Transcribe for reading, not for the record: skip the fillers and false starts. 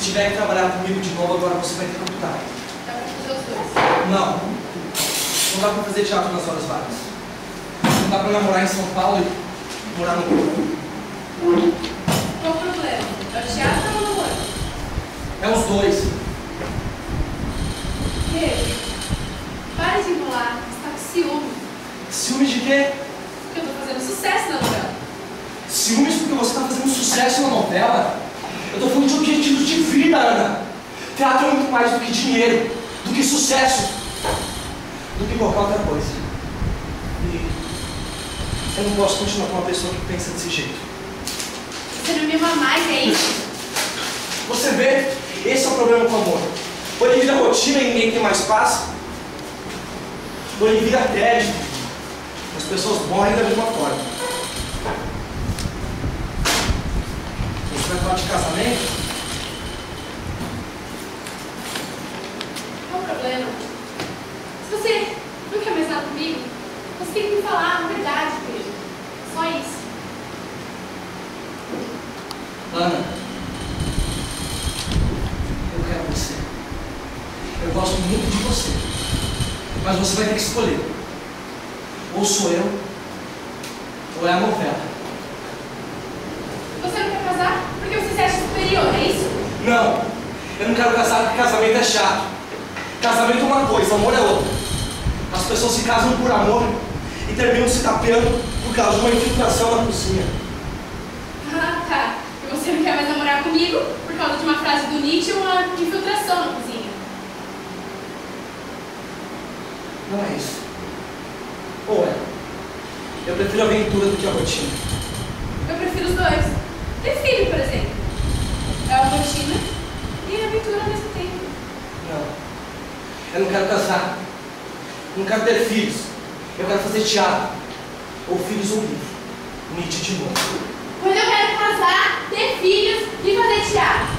Se tiver que trabalhar comigo de novo, agora você vai ter que optar. Dá pra fazer os dois? Não. Não dá pra fazer teatro nas horas vagas. Não dá pra namorar em São Paulo e morar no Rio. Qual o problema? É o teatro ou o namoro? É os dois. Pedro, para de enrolar. Você tá com ciúme. Ciúmes de quê? Porque eu tô fazendo sucesso na novela. Ciúmes porque você tá fazendo sucesso na novela? Eu tô falando de objetivos de vida, Ana. Teatro é muito mais do que dinheiro, do que sucesso, do que qualquer outra coisa. E eu não posso continuar com uma pessoa que pensa desse jeito. Você não me ama mais, é isso? Você vê, esse é o problema com o amor. Ou ele vira rotina e ninguém tem mais paz, ou ele vira tédio. As pessoas morrem da mesma forma. Você vai falar de casamento? Qual o problema? Se você não quer mais nada comigo, você tem que me falar a verdade, Pedro. Só isso. Ana, eu quero você. Eu gosto muito de você. Mas você vai ter que escolher. Ou sou eu, ou é a novela. Você não quer casar porque você se acha superior, é isso? Não, eu não quero casar porque casamento é chato. Casamento é uma coisa, amor é outra. As pessoas se casam por amor e terminam se tapeando por causa de uma infiltração na cozinha. Ah, tá. E você não quer mais namorar comigo por causa de uma frase do Nietzsche ou uma infiltração na cozinha? Não é isso. Ou é? Eu prefiro a aventura do que a rotina. Eu prefiro os dois. Ter filho, por exemplo. É a rotina e a aventura ao mesmo tempo. Não. Eu não quero casar. Não quero ter filhos. Eu quero fazer teatro. Ou filhos ou livro. Nietzsche de novo. Pois eu quero casar, ter filhos e fazer teatro.